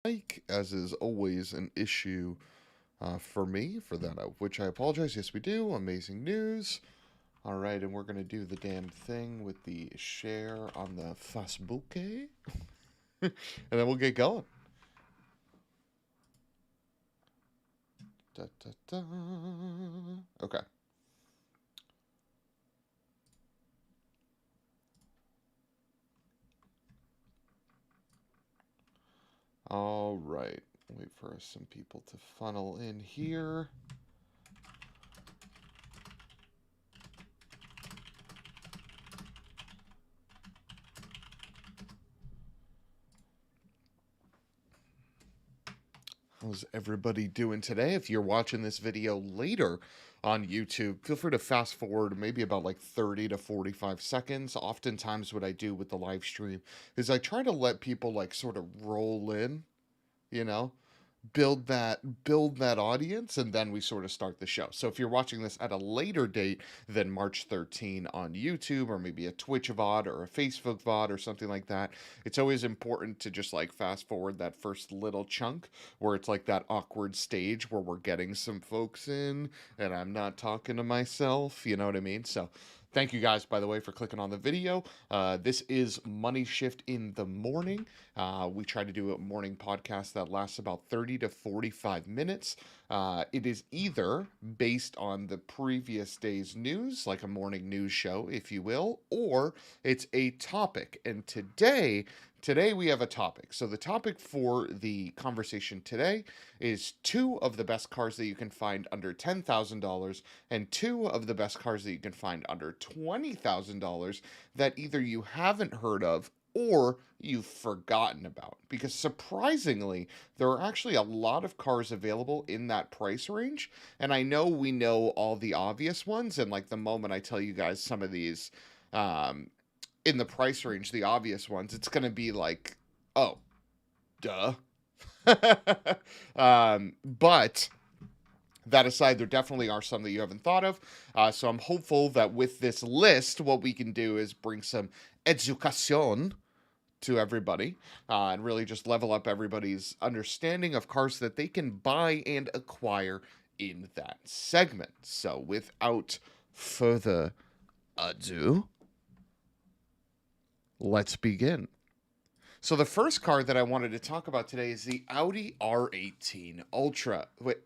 Mic, as is always an issue for me, for that, which I apologize. Yes, we do. Amazing news. All right, and we're going to do the damn thing with the share on the Facebook. And then we'll get going. Da, da, da. Okay. All right. Wait for some people to funnel in here. How's everybody doing today? If you're watching this video later on YouTube, feel free to fast forward maybe about like 30 to 45 seconds. Oftentimes what I do with the live stream is I try to let people like sort of roll in, you know, build that audience, and then we sort of start the show. So if you're watching this at a later date than March 13 on YouTube, or maybe a Twitch VOD or a Facebook VOD or something like that, it's always important to just like fast forward that first little chunk where it's like that awkward stage where we're getting some folks in and I'm not talking to myself, you know what I mean? So thank you guys, by the way, for clicking on the video. This is MoneyShift in the morning. We try to do a morning podcast that lasts about 30 to 45 minutes. It is either based on the previous day's news, like a morning news show, if you will, or it's a topic. And today we have a topic. So the topic for the conversation today is two of the best cars that you can find under $10,000 and two of the best cars that you can find under $20,000 that either you haven't heard of or you've forgotten about. Because surprisingly, there are actually a lot of cars available in that price range. And I know we know all the obvious ones. And like the moment I tell you guys some of these in the price range, the obvious ones, it's going to be like, oh, duh. But that aside, there definitely are some that you haven't thought of. So I'm hopeful that with this list, what we can do is bring some educación to everybody and really just level up everybody's understanding of cars that they can buy and acquire in that segment. So without further ado, let's begin. So the first car that I wanted to talk about today is the Audi R18 Ultra. Wait.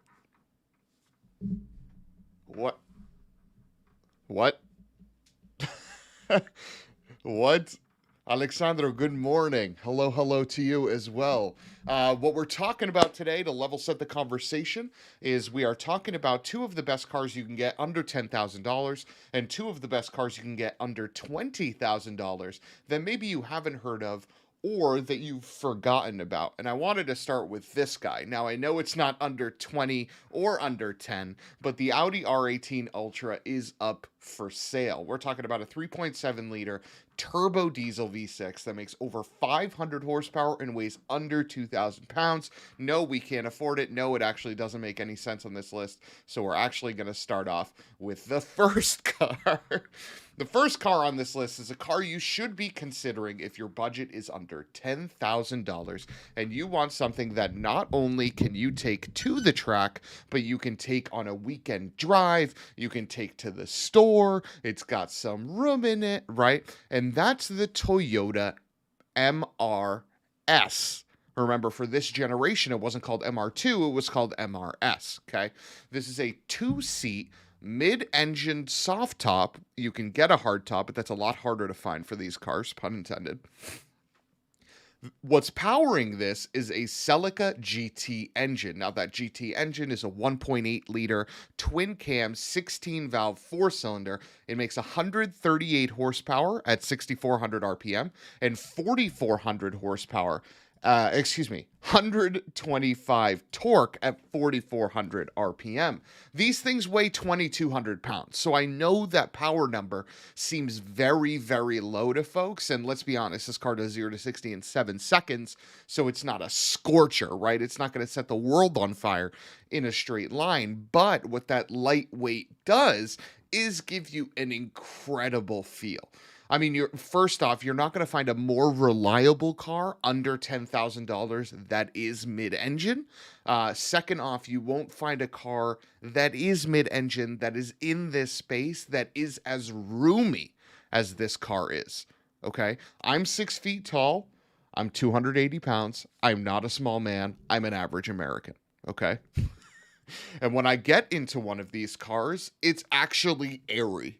What? What? What? Alexandro, good morning. Hello to you as well. What we're talking about today, to level set the conversation, is we are talking about two of the best cars you can get under $10,000 and two of the best cars you can get under $20,000 that maybe you haven't heard of or that you've forgotten about. And I wanted to start with this guy. Now, I know it's not under 20 or under 10, but the Audi R18 Ultra is up for sale. We're talking about a 3.7 liter turbo diesel V6 that makes over 500 horsepower and weighs under 2,000 pounds. No, we can't afford it. No, it actually doesn't make any sense on this list. So we're actually going to start off with the first car. The first car on this list is a car you should be considering if your budget is under $10,000 and you want something that not only can you take to the track, but you can take on a weekend drive, you can take to the store, it's got some room in it, right? And that's the Toyota MRS. Remember, for this generation, it wasn't called MR2, it was called MRS, okay? This is a two-seat mid-engine soft top. You can get a hard top, but that's a lot harder to find for these cars, pun intended. What's powering this is a Celica GT engine. Now, that GT engine is a 1.8 liter twin cam 16 valve 4-cylinder. It makes 138 horsepower at 6,400 RPM and 4,400 horsepower 125 torque at 4,400 RPM. These things weigh 2,200 pounds. So I know that power number seems very, very low to folks. And let's be honest, this car does 0 to 60 in 7 seconds. So it's not a scorcher, right? It's not going to set the world on fire in a straight line. But what that lightweight does is give you an incredible feel. I mean, first off, you're not going to find a more reliable car under $10,000 that is mid-engine. Second off, you won't find a car that is mid-engine that is in this space that is as roomy as this car is. Okay, I'm 6 feet tall. I'm 280 pounds. I'm not a small man. I'm an average American. Okay. And when I get into one of these cars, it's actually airy.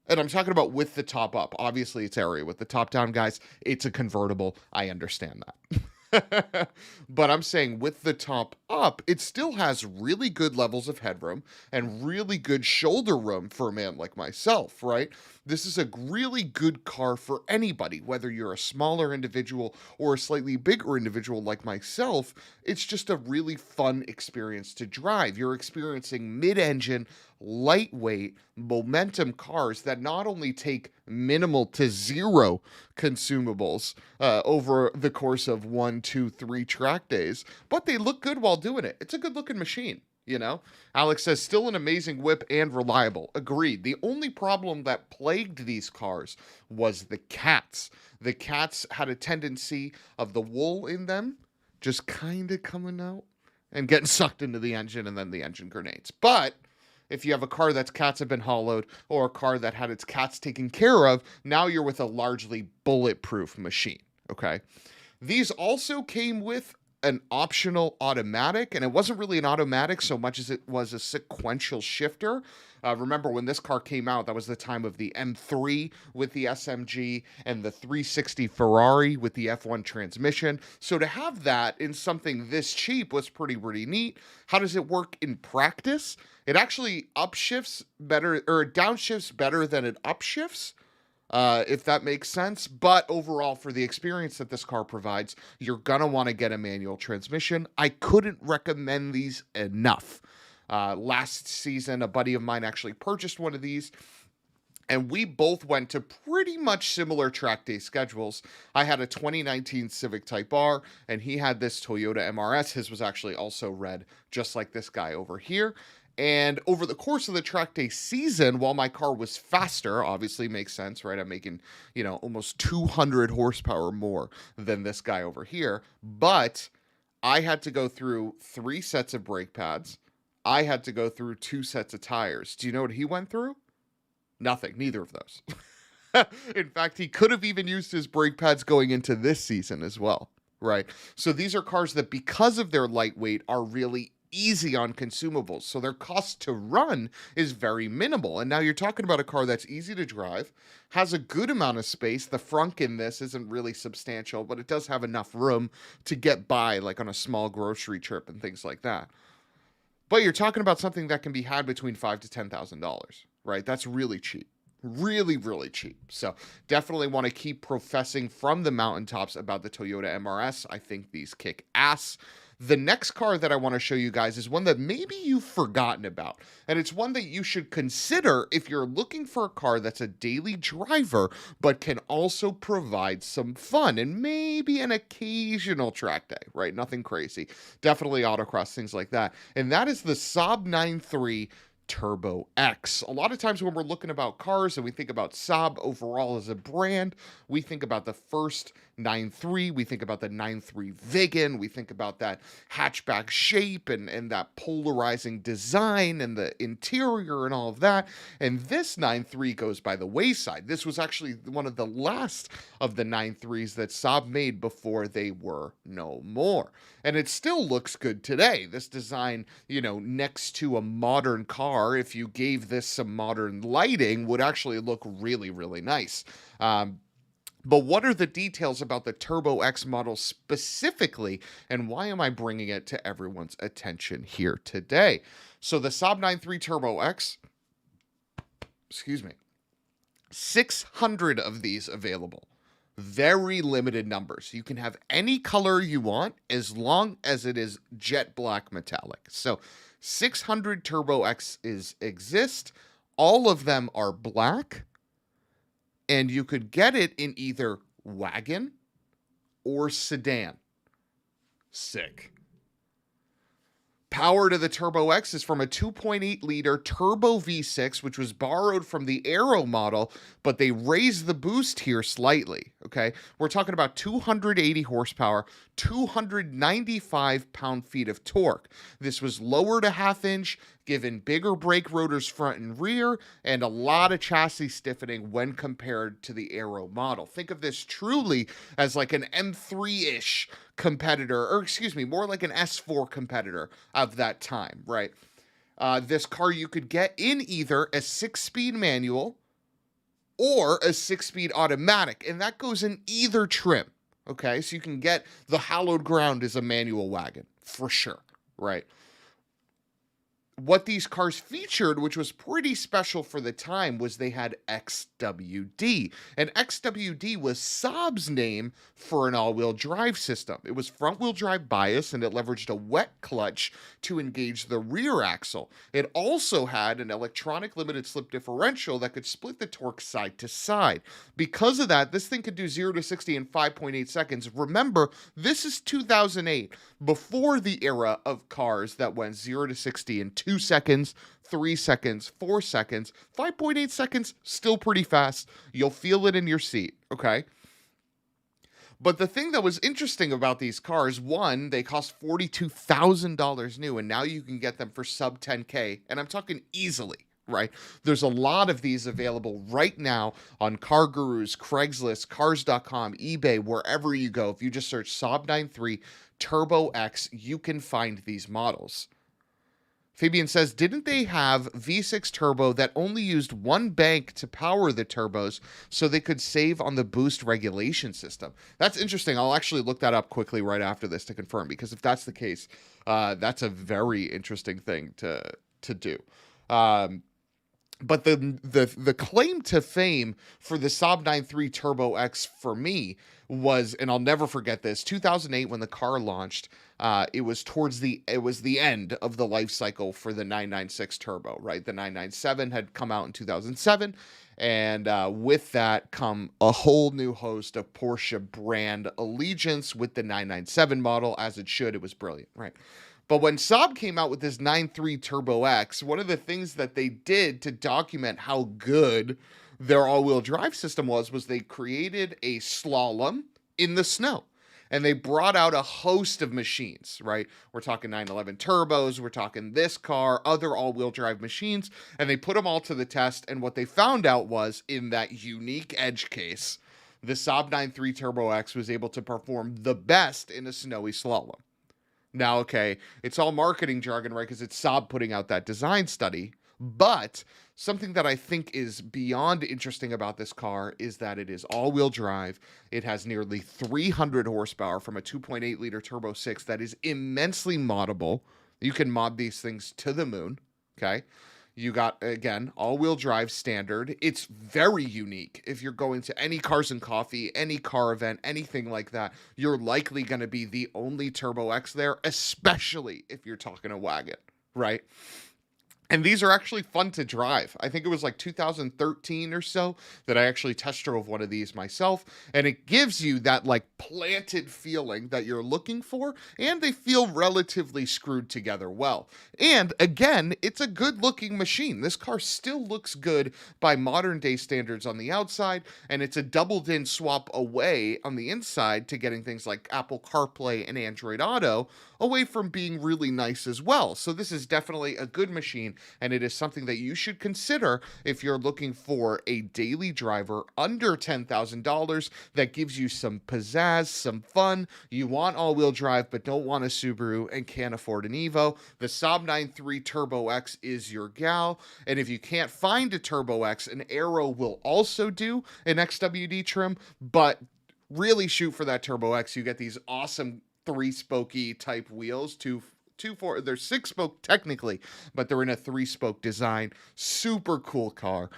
And I'm talking about with the top up. Obviously, it's airy. With the top down, guys, it's a convertible. I understand that. But I'm saying with the top up, it still has really good levels of headroom and really good shoulder room for a man like myself, right? This is a really good car for anybody, whether you're a smaller individual or a slightly bigger individual like myself. It's just a really fun experience to drive. You're experiencing mid-engine, lightweight, momentum cars that not only take minimal to zero consumables over the course of 1, 2, 3 track days, but they look good while doing it. It's a good looking machine, you know? Alex says, still an amazing whip and reliable. Agreed. The only problem that plagued these cars was the cats. The cats had a tendency of the wool in them just kind of coming out and getting sucked into the engine, and then the engine grenades. But if you have a car that's cats have been hollowed, or a car that had its cats taken care of, now you're with a largely bulletproof machine, okay? These also came with an optional automatic, and it wasn't really an automatic so much as it was a sequential shifter. Remember when this car came out, that was the time of the M3 with the SMG and the 360 Ferrari with the F1 transmission. So to have that in something this cheap was pretty neat. How does it work in practice? It actually upshifts better, or downshifts better than it upshifts. If that makes sense. But overall, for the experience that this car provides, you're going to want to get a manual transmission. I couldn't recommend these enough. Last season, a buddy of mine actually purchased one of these, and we both went to pretty much similar track day schedules. I had a 2019 Civic Type R, and he had this Toyota MRS. His was actually also red, just like this guy over here. And over the course of the track day season, while my car was faster, obviously makes sense, right? I'm making, almost 200 horsepower more than this guy over here. But I had to go through 3 sets of brake pads. I had to go through 2 sets of tires. Do you know what he went through? Nothing, neither of those. In fact, he could have even used his brake pads going into this season as well, right? So these are cars that, because of their lightweight, are really easy on consumables. So their cost to run is very minimal. And now you're talking about a car that's easy to drive, has a good amount of space. The frunk in this isn't really substantial, but it does have enough room to get by, like on a small grocery trip and things like that. But you're talking about something that can be had between $5,000 to $10,000, right? That's really cheap. Really cheap. So definitely want to keep professing from the mountaintops about the Toyota MRS. I think these kick ass. The next car that I want to show you guys is one that maybe you've forgotten about, and it's one that you should consider if you're looking for a car that's a daily driver, but can also provide some fun and maybe an occasional track day, right? Nothing crazy. Definitely autocross, things like that. And that is the Saab 9.3 Turbo X. A lot of times when we're looking about cars and we think about Saab overall as a brand, we think about the first 9.3, we think about the 9.3 Viggen, we think about that hatchback shape and that polarizing design and the interior and all of that. And this 9.3 goes by the wayside. This was actually one of the last of the 9.3s that Saab made before they were no more. And it still looks good today. This design, next to a modern car, if you gave this some modern lighting, would actually look really nice. But what are the details about the Turbo X model specifically, and why am I bringing it to everyone's attention here today? So the Saab 9.3 Turbo X, 600 of these available. Very limited numbers. You can have any color you want as long as it is jet black metallic. So 600 Turbo X's exist. All of them are black. And you could get it in either wagon or sedan. Sick. Power to the Turbo X is from a 2.8 liter turbo V6, which was borrowed from the Aero model, but they raised the boost here slightly. Okay, we're talking about 280 horsepower, 295 pound-feet of torque. This was lowered a half inch, given bigger brake rotors front and rear, and a lot of chassis stiffening when compared to the Aero model. Think of this truly as like an M3-ish competitor, or excuse me, more like an S4 competitor of that time, right? This car you could get in either a 6-speed manual or a 6-speed automatic, and that goes in either trim, okay? So you can get the hallowed ground as a manual wagon, for sure, right? What these cars featured, which was pretty special for the time, was they had XWD. And XWD was Saab's name for an all-wheel drive system. It was front-wheel drive bias, and it leveraged a wet clutch to engage the rear axle. It also had an electronic limited slip differential that could split the torque side to side. Because of that, this thing could do 0 to 60 in 5.8 seconds. Remember, this is 2008, before the era of cars that went 0 to 60 in 2 seconds, 3 seconds, 4 seconds, 5.8 seconds, still pretty fast. You'll feel it in your seat, okay? But the thing that was interesting about these cars, one, they cost $42,000 new, and now you can get them for sub 10K, and I'm talking easily, right? There's a lot of these available right now on Car Gurus, Craigslist, Cars.com, eBay, wherever you go. If you just search Saab 93 Turbo X, you can find these models. Fabian says, didn't they have V6 turbo that only used one bank to power the turbos so they could save on the boost regulation system? That's interesting. I'll actually look that up quickly right after this to confirm, because if that's the case, that's a very interesting thing to do. But the claim to fame for the Saab 93 Turbo X for me was, and I'll never forget this, 2008 when the car launched. It was the end of the life cycle for the 996 Turbo, right? The 997 had come out in 2007, and with that come a whole new host of Porsche brand allegiance with the 997 model, as it should. It was brilliant, right? But when Saab came out with this 93 Turbo X, one of the things that they did to document how good their all-wheel drive system was they created a slalom in the snow. And they brought out a host of machines, right? We're talking 911 turbos, we're talking this car, other all-wheel drive machines, and they put them all to the test. And what they found out was, in that unique edge case, the Saab 93 Turbo X was able to perform the best in a snowy slalom. Now, okay, it's all marketing jargon, right? Because it's Saab putting out that design study. But something that I think is beyond interesting about this car is that it is all-wheel drive. It has nearly 300 horsepower from a 2.8 liter Turbo 6 that is immensely moddable. You can mod these things to the moon, okay? You got, again, all-wheel drive standard. It's very unique. If you're going to any Cars and Coffee, any car event, anything like that, you're likely going to be the only Turbo X there, especially if you're talking a wagon, right? And these are actually fun to drive. I think it was like 2013 or so that I actually test drove one of these myself. And it gives you that like planted feeling that you're looking for. And they feel relatively screwed together well. And again, it's a good looking machine. This car still looks good by modern day standards on the outside. And it's a double DIN swap away on the inside to getting things like Apple CarPlay and Android Auto away from being really nice as well. So this is definitely a good machine, and it is something that you should consider if you're looking for a daily driver under $10,000 that gives you some pizzazz, some fun. You want all-wheel drive but don't want a Subaru and can't afford an Evo. The Saab 93 Turbo X is your gal, and if you can't find a Turbo X, an Aero will also do an XWD trim, but really shoot for that Turbo X. You get these awesome 3-spokey type wheels, they're 6-spoke technically, but they're in a 3-spoke design. Super cool car.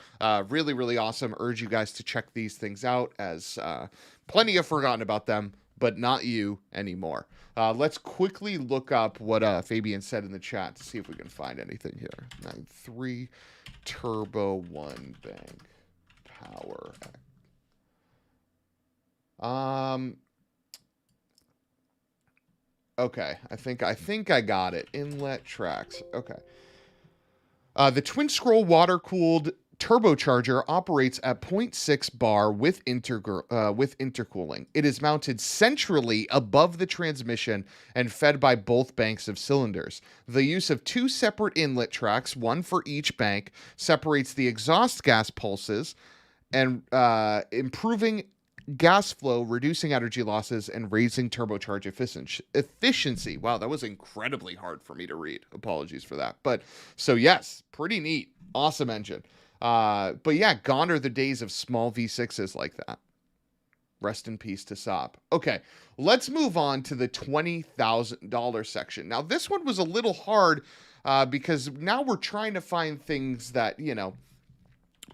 Really, really awesome. Urge you guys to check these things out, as plenty have forgotten about them, but not you anymore. Let's quickly look up what Fabian said in the chat to see if we can find anything here. 93 Turbo 1 bank power. Okay, I think I got it. Inlet tracks. Okay. The twin scroll water cooled turbocharger operates at zero point 0.6 bar with with intercooling. It is mounted centrally above the transmission and fed by both banks of cylinders. The use of two separate inlet tracks, one for each bank, separates the exhaust gas pulses and improving gas flow, reducing energy losses, and raising turbocharge efficiency. Wow, that was incredibly hard for me to read. Apologies for that. But so yes, pretty neat. Awesome engine. But yeah, gone are the days of small V6s like that. Rest in peace to Saab. Okay, let's move on to the $20,000 section. Now, this one was a little hard because now we're trying to find things that,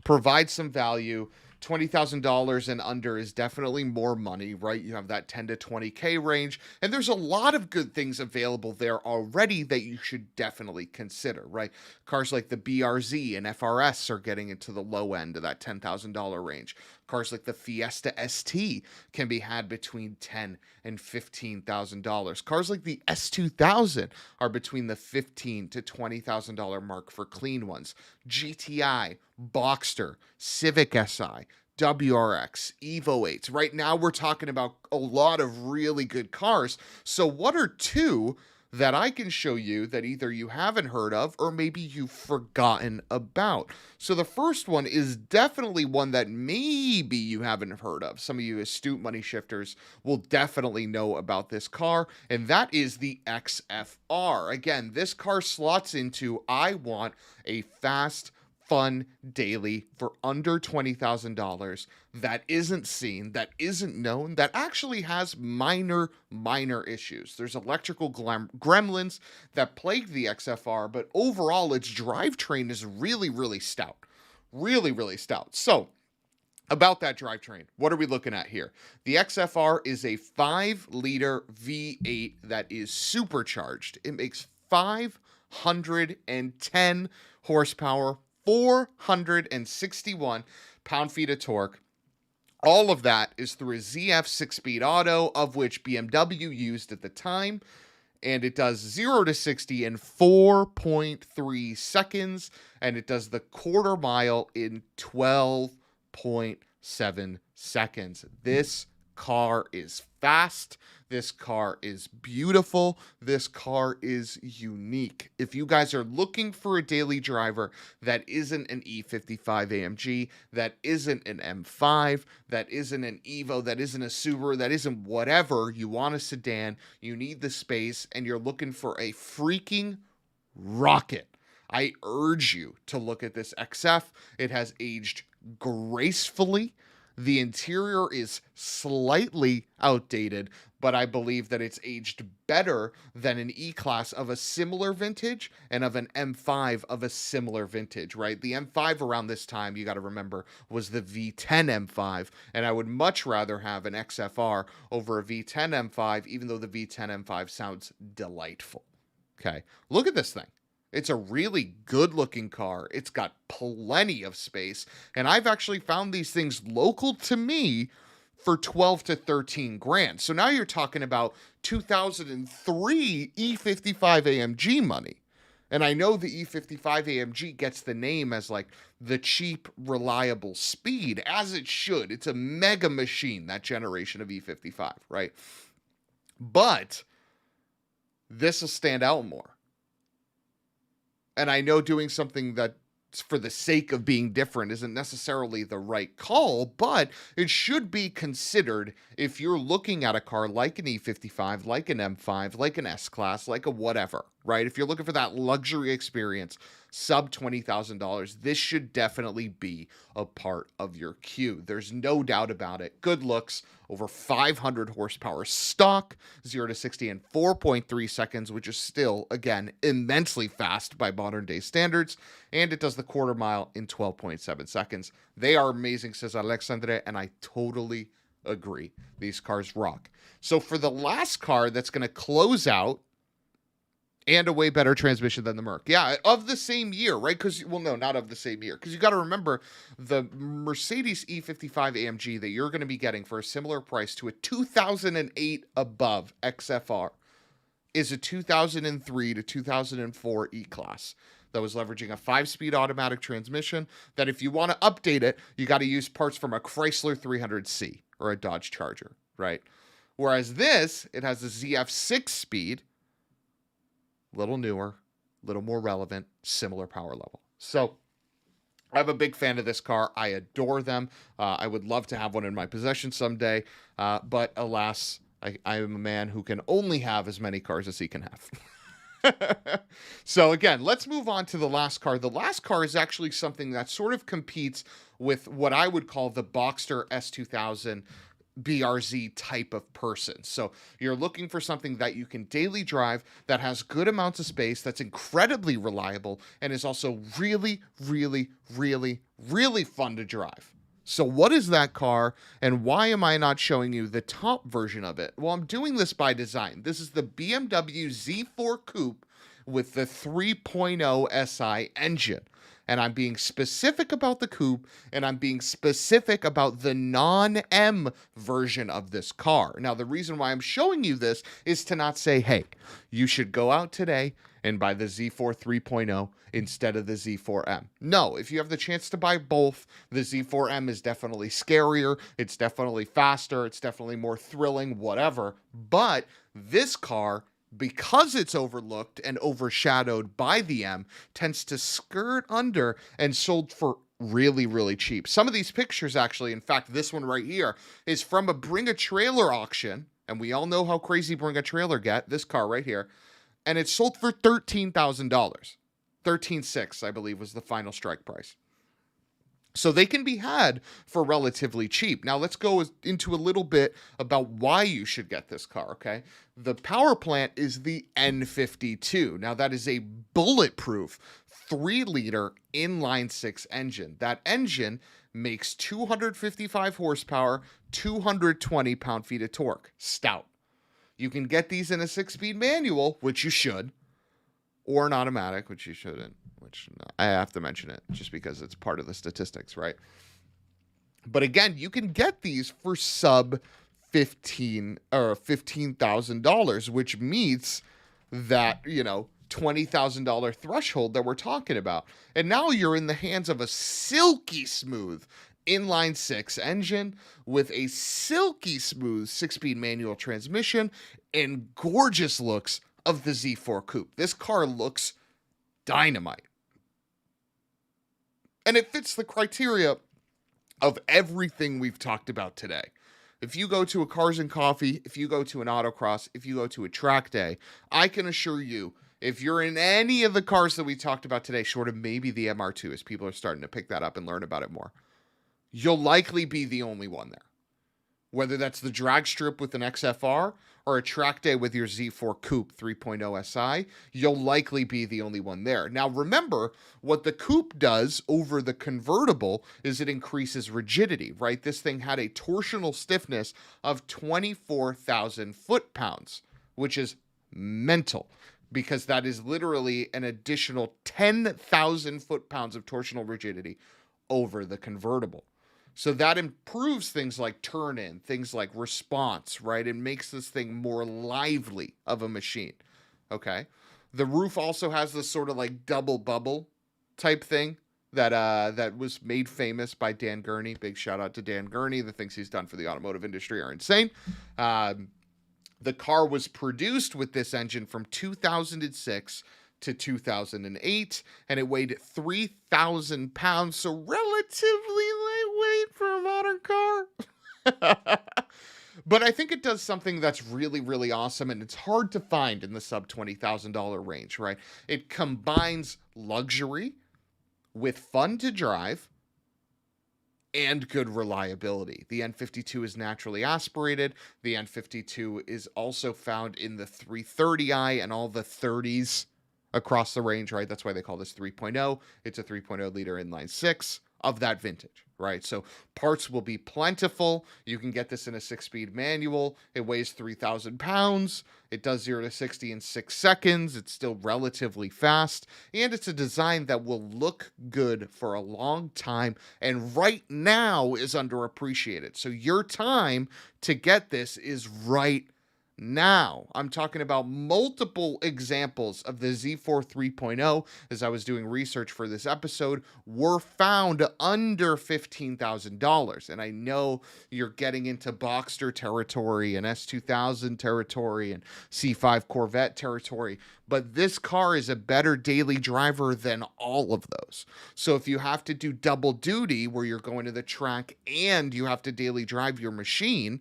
provide some value. $20,000 and under is definitely more money, right? You have that 10 to 20K range, and there's a lot of good things available there already that you should definitely consider, right? Cars like the BRZ and FRS are getting into the low end of that $10,000 range. Cars like the Fiesta ST can be had between $10,000 and $15,000. Cars like the S2000 are between the $15,000 to $20,000 mark for clean ones. GTI, Boxster, Civic Si, WRX, Evo 8s. Right now, we're talking about a lot of really good cars. So what are two that I can show you that either you haven't heard of or maybe you've forgotten about? So the first one is definitely one that maybe you haven't heard of. Some of you astute money shifters will definitely know about this car, and that is the XFR. Again, this car slots into I want a fast, fun daily for under $20,000 that isn't seen, that isn't known, that actually has minor issues. There's electrical gremlins that plague the XFR, but overall its drivetrain is really stout. Really stout. So, about that drivetrain, what are we looking at here? The XFR is a 5-liter V8 that is supercharged. It makes 510 horsepower, 461 pound-feet of torque. All of that is through a ZF 6-speed auto, of which BMW used at the time, and it does 0 to 60 in 4.3 seconds, and it does the quarter mile in 12.7 seconds. This car is fast. This car is beautiful. This car is unique. If you guys are looking for a daily driver that isn't an E55 AMG, that isn't an M5, that isn't an Evo, that isn't a Subaru, that isn't whatever, you want a sedan, you need the space, and you're looking for a freaking rocket, I urge you to look at this XF. It has aged gracefully. The interior is slightly outdated, but I believe that it's aged better than an E-Class of a similar vintage and of an M5 of a similar vintage, right? The M5 around this time, you got to remember, was the V10 M5, and I would much rather have an XFR over a V10 M5, even though the V10 M5 sounds delightful. Okay, look at this thing. It's a really good-looking car. It's got plenty of space, and I've actually found these things local to me for 12 to 13 grand. So now you're talking about 2003 E55 AMG money. And I know the E55 AMG gets the name as like the cheap, reliable speed, as it should. It's a mega machine, that generation of E55, right? But this will stand out more. And I know doing something that's for the sake of being different isn't necessarily the right call, but it should be considered if you're looking at a car like an E55, like an M5, like an S-Class, like a whatever, right? If you're looking for that luxury experience, sub $20,000, this should definitely be a part of your queue. There's no doubt about it. Good looks, over 500 horsepower stock, 0 to 60 in 4.3 seconds, which is still, again, immensely fast by modern day standards. And it does the quarter mile in 12.7 seconds. They are amazing, says Alexandre, and I totally agree. These cars rock. So for the last car that's going to close out, and a way better transmission than the Merc. Yeah, of the same year, right? Because, well, no, not of the same year. Because you got to remember, the Mercedes E55 AMG that you're going to be getting for a similar price to a 2008 above XFR is a 2003 to 2004 E-Class that was leveraging a 5-speed automatic transmission that if you want to update it, you got to use parts from a Chrysler 300C or a Dodge Charger, right? Whereas this, it has a ZF 6-speed, little newer, little more relevant, similar power level. So I'm a big fan of this car. I adore them. I would love to have one in my possession someday, but alas, I am a man who can only have as many cars as he can have. So again, let's move on to the last car. The last car is actually something that sort of competes with what I would call the Boxster S2000 BRZ type of person. So you're looking for something that you can daily drive, that has good amounts of space, that's incredibly reliable, and is also really, really, really, really fun to drive. So what is that car, and why am I not showing you the top version of it? Well, I'm doing this by design. This is the BMW Z4 Coupe with the 3.0 SI engine. And I'm being specific about the Coupe, and I'm being specific about the non-M version of this car. Now, the reason why I'm showing you this is to not say, hey, you should go out today and buy the Z4 3.0 instead of the Z4M. No, if you have the chance to buy both, the Z4M is definitely scarier, it's definitely faster, it's definitely more thrilling, whatever. But this car, because it's overlooked and overshadowed by the M, tends to skirt under and sold for really, really cheap. Some of these pictures actually, in fact, this one right here, is from a Bring a Trailer auction, and we all know how crazy Bring a Trailer get, this car right here, and it sold for $13,000. $13,600, I believe, was the final strike price. So they can be had for relatively cheap. Now let's go into a little bit about why you should get this car, okay? The power plant is the N52. Now that is a bulletproof 3-liter inline-6 engine. That engine makes 255 horsepower, 220 pound-feet of torque. Stout. You can get these in a 6-speed manual, which you should, or an automatic, which you shouldn't. Which I have to mention it just because it's part of the statistics, right? But again, you can get these for sub $15,000, which meets that, $20,000 threshold that we're talking about. And now you're in the hands of a silky smooth inline 6 engine with a silky smooth 6-speed manual transmission and gorgeous looks of the Z4 Coupe. This car looks dynamite. And it fits the criteria of everything we've talked about today. If you go to a Cars and Coffee, if you go to an autocross, if you go to a track day, I can assure you, if you're in any of the cars that we talked about today, short of maybe the MR2, as people are starting to pick that up and learn about it more, you'll likely be the only one there. Whether that's the drag strip with an XFR or a track day with your Z4 Coupe 3.0 SI, you'll likely be the only one there. Now remember, what the Coupe does over the convertible is it increases rigidity, right? This thing had a torsional stiffness of 24,000 foot-pounds, which is mental, because that is literally an additional 10,000 foot-pounds of torsional rigidity over the convertible. So that improves things like turn-in, things like response, right? It makes this thing more lively of a machine, okay? The roof also has this sort of like double bubble type thing that was made famous by Dan Gurney. Big shout out to Dan Gurney. The things he's done for the automotive industry are insane. The car was produced with this engine from 2006 to 2008, and it weighed 3,000 pounds, so relatively lightweight for a modern car. But I think it does something that's really, really awesome, and it's hard to find in the sub $20,000 range, right? It combines luxury with fun to drive and good reliability. The N52 is naturally aspirated. The N52 is also found in the 330i and all the 30s across the range, right? That's why they call this 3.0. It's a 3.0 liter inline 6 of that vintage, right? So parts will be plentiful. You can get this in a 6-speed manual. It weighs 3,000 pounds. It does 0 to 60 in 6 seconds. It's still relatively fast. And it's a design that will look good for a long time, and right now is underappreciated. So your time to get this is right Now, I'm talking about multiple examples of the Z4 3.0, as I was doing research for this episode, were found under $15,000. And I know you're getting into Boxster territory and S2000 territory and C5 Corvette territory, but this car is a better daily driver than all of those. So if you have to do double duty where you're going to the track and you have to daily drive your machine,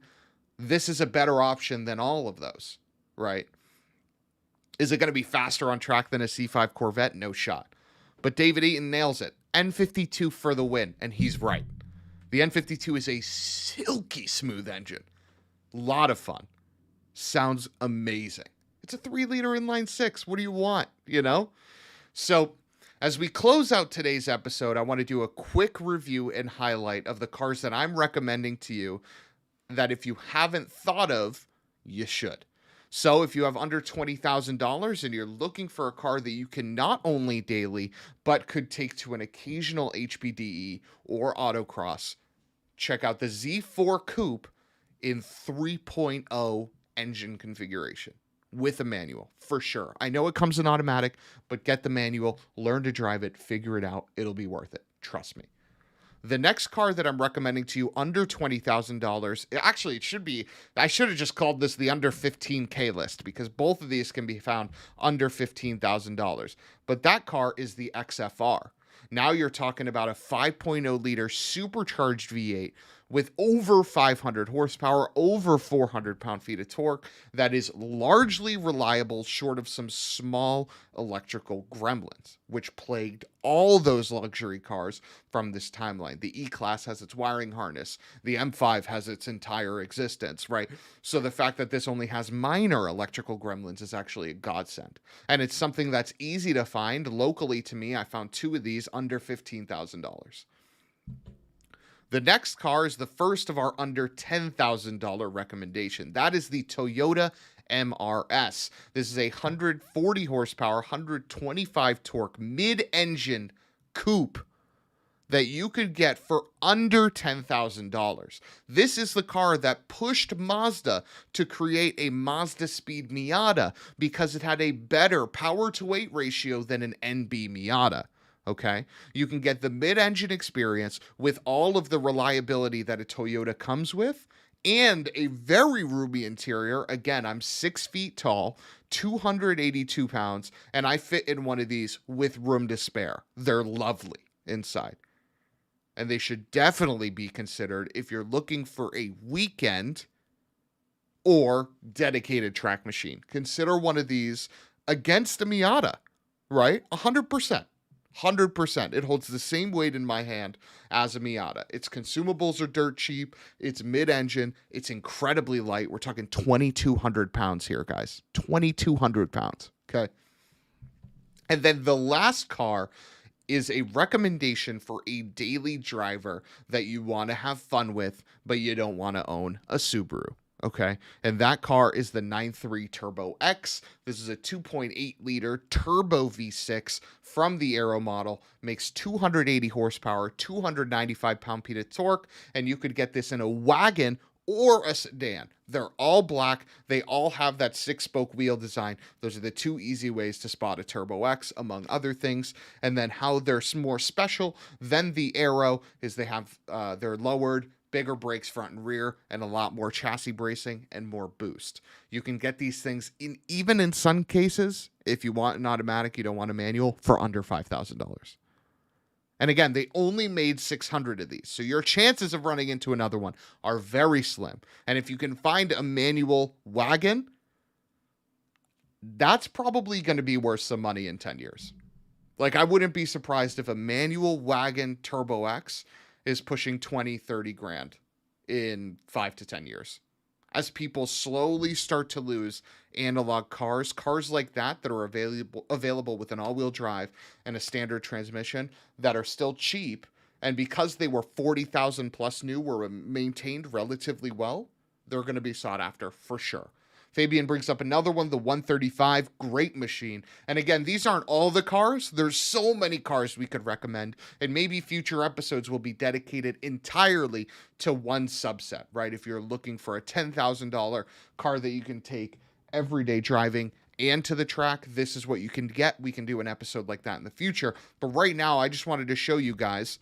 this is a better option than all of those, right? Is it going to be faster on track than a C5 Corvette? No shot. But David Eaton nails it. N52 for the win, and he's right. The N52 is a silky smooth engine. Lot of fun. Sounds amazing. It's a 3-liter inline six. What do you want, you know? So as we close out today's episode, I want to do a quick review and highlight of the cars that I'm recommending to you that if you haven't thought of, you should. So if you have under $20,000 and you're looking for a car that you can not only daily, but could take to an occasional HPDE or autocross, check out the Z4 Coupe in 3.0 engine configuration with a manual, for sure. I know it comes in automatic, but get the manual, learn to drive it, figure it out. It'll be worth it. Trust me. The next car that I'm recommending to you under $20,000, actually it should be, I should have just called this the under 15K list because both of these can be found under $15,000. But that car is the XFR. Now you're talking about a 5.0 liter supercharged V8 with over 500 horsepower, over 400 pound-feet of torque that is largely reliable short of some small electrical gremlins, which plagued all those luxury cars from this timeline. The E-Class has its wiring harness. The M5 has its entire existence, right? So the fact that this only has minor electrical gremlins is actually a godsend. And it's something that's easy to find. Locally to me, I found 2 of these under $15,000. The next car is the first of our under $10,000 recommendation. That is the Toyota MRS. This is a 140 horsepower, 125 torque mid-engine coupe that you could get for under $10,000. This is the car that pushed Mazda to create a Mazda Speed Miata because it had a better power-to-weight ratio than an NB Miata. Okay, you can get the mid-engine experience with all of the reliability that a Toyota comes with and a very roomy interior. Again, I'm 6 feet tall, 282 pounds, and I fit in one of these with room to spare. They're lovely inside. And they should definitely be considered if you're looking for a weekend or dedicated track machine. Consider one of these against a Miata, right? 100%. 100%. It holds the same weight in my hand as a Miata. Its consumables are dirt cheap. It's mid-engine. It's incredibly light. We're talking 2,200 pounds here, guys. 2,200 pounds. Okay. And then the last car is a recommendation for a daily driver that you want to have fun with, but you don't want to own a Subaru. Okay, and that car is the 9.3 Turbo X. This is a 2.8 liter turbo V6 from the Aero model, makes 280 horsepower, 295 pound-feet of torque, and you could get this in a wagon or a sedan. They're all black. They all have that 6-spoke wheel design. Those are the 2 easy ways to spot a Turbo X, among other things. And then how they're more special than the Aero is they have they're lowered, bigger brakes front and rear, and a lot more chassis bracing and more boost. You can get these things even in some cases, if you want an automatic, you don't want a manual, for under $5,000. And again, they only made 600 of these, so your chances of running into another one are very slim. And if you can find a manual wagon, that's probably going to be worth some money in 10 years. Like, I wouldn't be surprised if a manual wagon Turbo X is pushing 20, 30 grand in 5 to 10 years. As people slowly start to lose analog cars like that are available with an all-wheel drive and a standard transmission that are still cheap, and because they were 40,000 plus new, were maintained relatively well, they're going to be sought after for sure. Fabian brings up another one, the 135, great machine. And again, these aren't all the cars. There's so many cars we could recommend, and maybe future episodes will be dedicated entirely to one subset, right? If you're looking for a $10,000 car that you can take everyday driving and to the track, this is what you can get. We can do an episode like that in the future. But right now, I just wanted to show you guys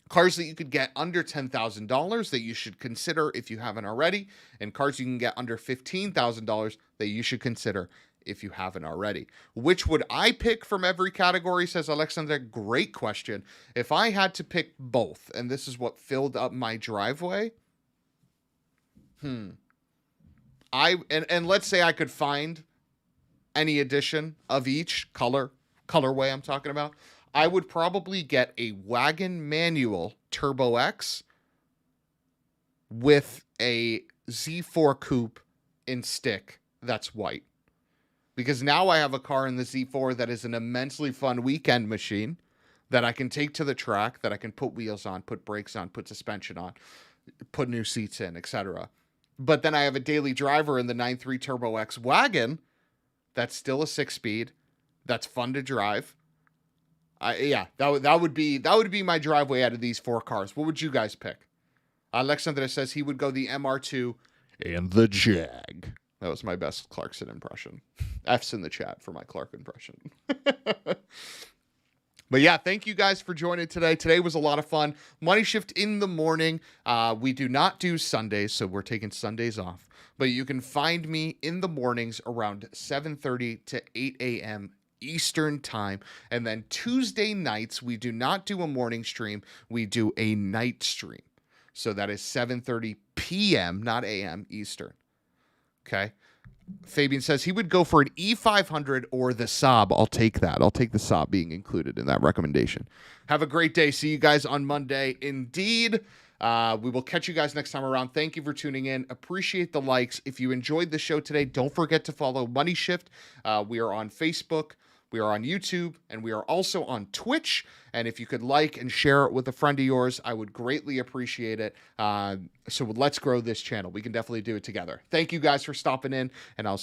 cars that you could get under $10,000 that you should consider if you haven't already, and cars you can get under $15,000 that you should consider if you haven't already. Which would I pick from every category, says Alexandra? Great question. If I had to pick both, and this is what filled up my driveway, and let's say I could find any edition of each colorway I'm talking about, I would probably get a wagon manual Turbo X with a Z4 coupe in stick that's white. Because now I have a car in the Z4 that is an immensely fun weekend machine that I can take to the track, that I can put wheels on, put brakes on, put suspension on, put new seats in, etc. But then I have a daily driver in the 9.3 Turbo X wagon that's still a 6-speed, that's fun to drive. That would be my driveway out of these 4 cars. What would you guys pick? Alexandra says he would go the MR2 and the Jag. That was my best Clarkson impression. F's in the chat for my Clark impression. But yeah, thank you guys for joining today. Today was a lot of fun. Money Shift in the morning. We do not do Sundays, so we're taking Sundays off. But you can find me in the mornings around 7:30 to 8 a.m. Eastern time. And then Tuesday nights, we do not do a morning stream. We do a night stream. So that is 7:30 p.m., not a.m. Eastern. Okay. Fabian says he would go for an E500 or the Saab. I'll take that. I'll take the Saab being included in that recommendation. Have a great day. See you guys on Monday. Indeed. We will catch you guys next time around. Thank you for tuning in. Appreciate the likes. If you enjoyed the show today, don't forget to follow Money Shift. We are on Facebook. We are on YouTube, and we are also on Twitch. And if you could like and share it with a friend of yours, I would greatly appreciate it. So let's grow this channel. We can definitely do it together. Thank you guys for stopping in, and I'll